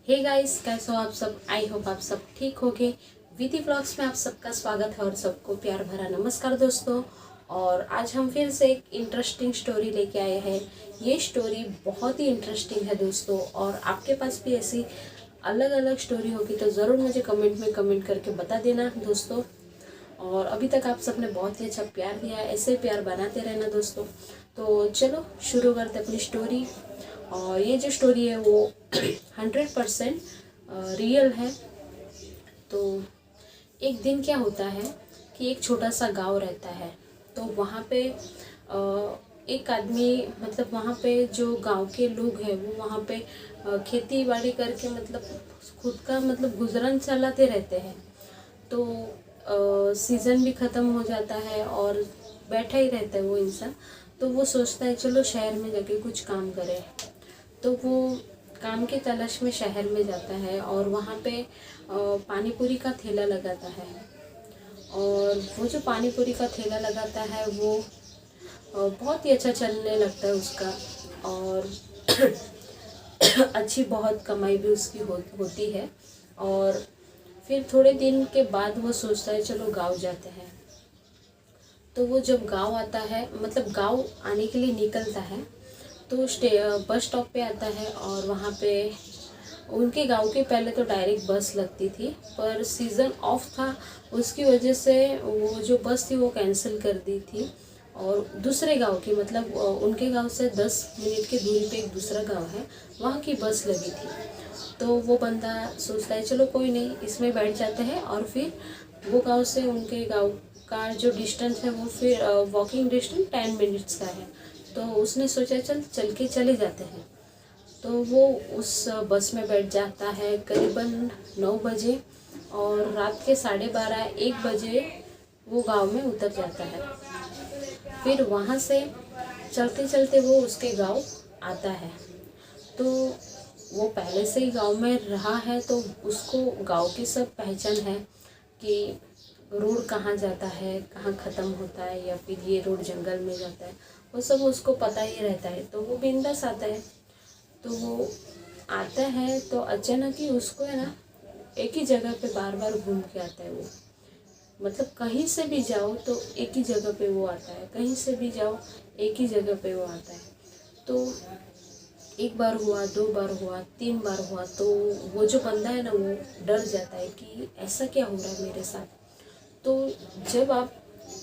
Hey guys, कैसे हो आप सब। आई होप आप सब ठीक होगे। विधि व्लॉग्स में आप सबका स्वागत है और सबको प्यार भरा नमस्कार दोस्तों। और आज हम फिर से एक इंटरेस्टिंग स्टोरी लेके आए हैं। ये स्टोरी बहुत ही इंटरेस्टिंग है दोस्तों, और आपके पास भी ऐसी अलग अलग स्टोरी होगी तो ज़रूर मुझे कमेंट में कमेंट करके बता देना दोस्तों। और अभी तक आप सबने बहुत ही अच्छा प्यार दिया है, ऐसे प्यार बनाते रहना दोस्तों। तो चलो शुरू करते अपनी स्टोरी। और ये जो स्टोरी है वो 100% रियल है। तो एक दिन क्या होता है कि एक छोटा सा गांव रहता है। तो वहाँ पे एक आदमी, मतलब वहाँ पे जो गांव के लोग हैं वो वहाँ पे खेती बाड़ी करके मतलब खुद का मतलब गुजरान चलाते रहते हैं। तो सीज़न भी ख़त्म हो जाता है और बैठा ही रहता है वो इंसान। तो वो सोचता है चलो शहर में जाके कुछ काम करें। तो वो काम की तलाश में शहर में जाता है और वहाँ पे पानी पूरी का ठेला लगाता है। और वो जो पानी पूरी का ठेला लगाता है वो बहुत ही अच्छा चलने लगता है उसका। और अच्छी बहुत कमाई भी उसकी होती है। और फिर थोड़े दिन के बाद वो सोचता है चलो गांव जाते हैं। तो वो जब गांव आता है, मतलब गांव आने के लिए निकलता है, तो बस स्टॉप पे आता है। और वहाँ पे उनके गांव के पहले तो डायरेक्ट बस लगती थी, पर सीज़न ऑफ था उसकी वजह से वो जो बस थी वो कैंसिल कर दी थी। और दूसरे गांव की, मतलब उनके गांव से 10 मिनट की दूरी पे एक दूसरा गांव है, वहाँ की बस लगी थी। तो वो बंदा सोचता है चलो कोई नहीं, इसमें बैठ जाते हैं। और फिर वो गांव से उनके गांव का जो डिस्टेंस है वो फिर वॉकिंग डिस्टेंस 10 मिनट्स का है। तो उसने सोचा चल चल के चले जाते हैं। तो वो उस बस में बैठ जाता है करीबन 9 बजे। और रात के 12:30-1 बजे वो गांव में उतर जाता है। फिर वहाँ से चलते चलते वो उसके गांव आता है। तो वो पहले से ही गांव में रहा है तो उसको गांव की सब पहचान है कि रोड कहाँ जाता है, कहाँ ख़त्म होता है, या फिर ये रोड जंगल में जाता है, वो सब उसको पता ही रहता है। तो वो बिंदास आता है। तो वो आता है तो अचानक ही उसको है ना एक ही जगह पे बार बार घूम के आता है वो। मतलब कहीं से भी जाओ तो एक ही जगह पे वो आता है, कहीं से भी जाओ एक ही जगह पे वो आता है। तो एक बार हुआ, 2 बार हुआ, 3 बार हुआ। तो वो जो बंदा है ना वो डर जाता है कि ऐसा क्या हो रहा है मेरे साथ। तो जब आप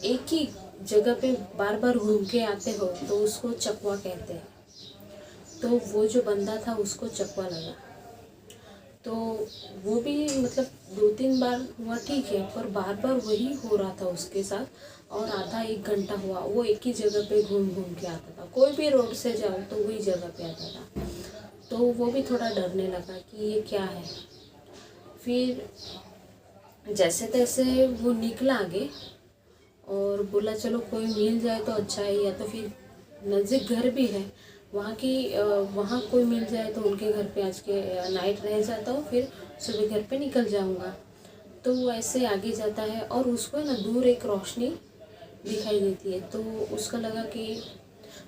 एक ही जगह पे बार बार घूम के आते हो तो उसको चकवा कहते हैं। तो वो जो बंदा था उसको चकवा लगा। तो वो भी मतलब 2-3 बार हुआ ठीक है, पर बार बार वही हो रहा था उसके साथ। और आधा 1 घंटा हुआ वो एक ही जगह पे घूम घूम के आता था। कोई भी रोड से जाओ तो वही जगह पे आता था। तो वो भी थोड़ा डरने लगा कि ये क्या है। फिर जैसे तैसे वो निकला आगे और बोला चलो कोई मिल जाए तो अच्छा है, या तो फिर नज़दीक घर भी है वहाँ कोई मिल जाए तो उनके घर पे आज के नाइट रह जाता हूँ, फिर सुबह घर पे निकल जाऊँगा। तो वो ऐसे आगे जाता है और उसको है ना दूर एक रोशनी दिखाई देती है। तो उसका लगा कि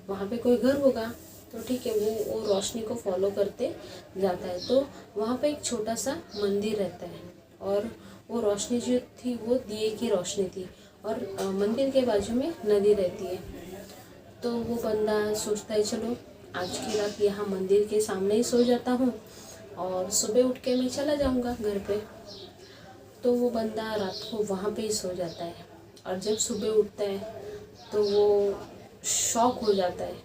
वहाँ पे कोई घर होगा। तो ठीक है, वो रोशनी को फॉलो करते जाता है। तो वहाँ पे एक छोटा सा मंदिर रहता है। और वो रोशनी जो थी वो दिए की रोशनी थी। और मंदिर के बाजू में नदी रहती है। तो वो बंदा सोचता है चलो आज की रात यहाँ मंदिर के सामने ही सो जाता हूँ और सुबह उठ के मैं चला जाऊँगा घर पे। तो वो बंदा रात को वहाँ पे ही सो जाता है। और जब सुबह उठता है तो वो शॉक हो जाता है।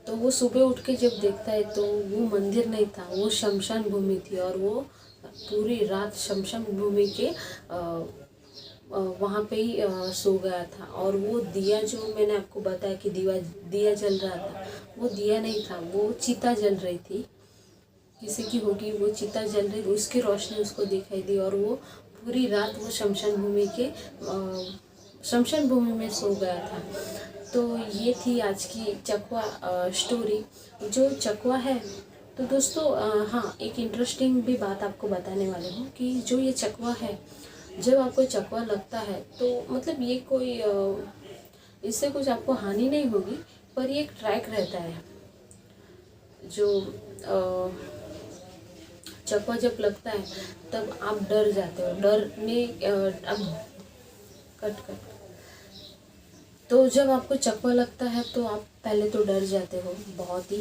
तो वो सुबह उठ के जब देखता है तो वो मंदिर नहीं था, वो शमशान भूमि थी। और वो पूरी रात शमशान भूमि के वहाँ पे ही सो गया था। और वो दिया जो मैंने आपको बताया कि दिया जल रहा था, वो दिया नहीं था, वो चिता जल रही थी। किसी की होगी, वो चिता जल रही थी, उसकी रोशनी उसको दिखाई दी। और वो पूरी रात वो शमशान भूमि में सो गया था। तो ये थी आज की चकवा स्टोरी। जो चकवा है तो दोस्तों हाँ, एक इंटरेस्टिंग भी बात आपको बताने वाले हूँ कि जो ये चकवा है, जब आपको चकवा लगता है तो मतलब ये कोई इससे कुछ आपको हानि नहीं होगी, पर ये एक ट्रैक रहता है जो चकवा जब लगता है तब आप डर जाते हो, डरने अब कट तो जब आपको चकवा लगता है तो आप पहले तो डर जाते हो बहुत ही,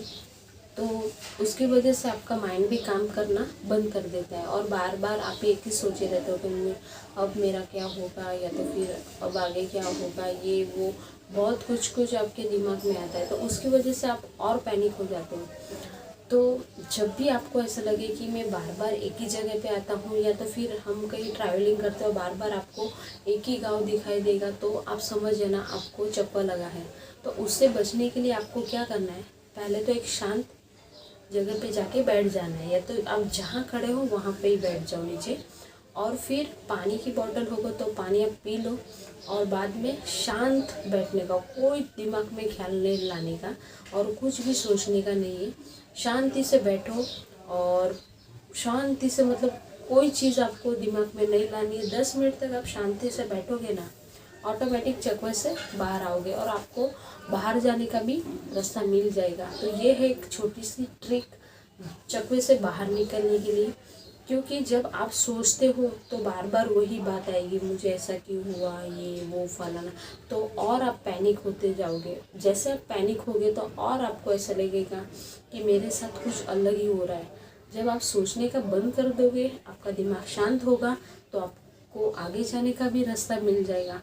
तो उसकी वजह से आपका माइंड भी काम करना बंद कर देता है और बार बार आप एक ही सोचे रहते हो कि अब मेरा क्या होगा, या तो फिर अब आगे क्या होगा, ये वो बहुत कुछ आपके दिमाग में आता है, तो उसकी वजह से आप और पैनिक हो जाते हो। तो जब भी आपको ऐसा लगे कि मैं बार बार एक ही जगह पे आता हूँ, या तो फिर हम कहीं ट्रैवलिंग करते हो बार बार आपको एक ही गांव दिखाई देगा, तो आप समझ लेना आपको चक्कर लगा है। तो उससे बचने के लिए आपको क्या करना है, पहले तो एक शांत जगह पे जाके बैठ जाना है, या तो आप जहाँ खड़े हो वहाँ पे ही बैठ जाओ नीचे, और फिर पानी की बोतल होगा तो पानी आप पी लो, और बाद में शांत बैठने का, कोई दिमाग में ख्याल नहीं लाने का और कुछ भी सोचने का नहीं है। शांति से बैठो और शांति से, मतलब कोई चीज़ आपको दिमाग में नहीं लानी है। 10 मिनट तक आप शांति से बैठोगे ना, ऑटोमेटिक चकवे से बाहर आओगे और आपको बाहर जाने का भी रास्ता मिल जाएगा। तो ये है एक छोटी सी ट्रिक चकवे से बाहर निकलने के लिए, क्योंकि जब आप सोचते हो तो बार बार वही बात आएगी, मुझे ऐसा क्यों हुआ, ये वो फलाना, तो और आप पैनिक होते जाओगे। जैसे आप पैनिक होगे तो और आपको ऐसा लगेगा कि मेरे साथ कुछ अलग ही हो रहा है। जब आप सोचने का बंद कर दोगे, आपका दिमाग शांत होगा, तो आपको आगे जाने का भी रास्ता मिल जाएगा।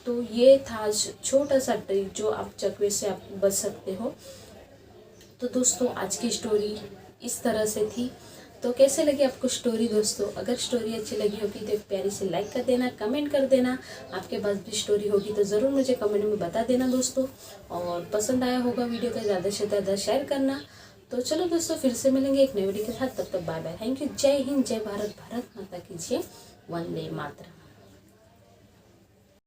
तो ये था छोटा सा ट्रिक जो आप चकवे से आप बच सकते हो। तो दोस्तों आज की स्टोरी इस तरह से थी। तो कैसे लगी आपको स्टोरी दोस्तों? अगर स्टोरी अच्छी लगी होगी तो एक प्यारी से लाइक कर देना, कमेंट कर देना। आपके पास भी स्टोरी होगी तो ज़रूर मुझे कमेंट में बता देना दोस्तों। और पसंद आया होगा वीडियो तो ज़्यादा से ज़्यादा शेयर करना। तो चलो दोस्तों, फिर से मिलेंगे एक नए वीडियो के साथ। तब तक बाय बाय, थैंक यू, जय हिंद, जय भारत, भारत माता की जय, वंदे मातरम।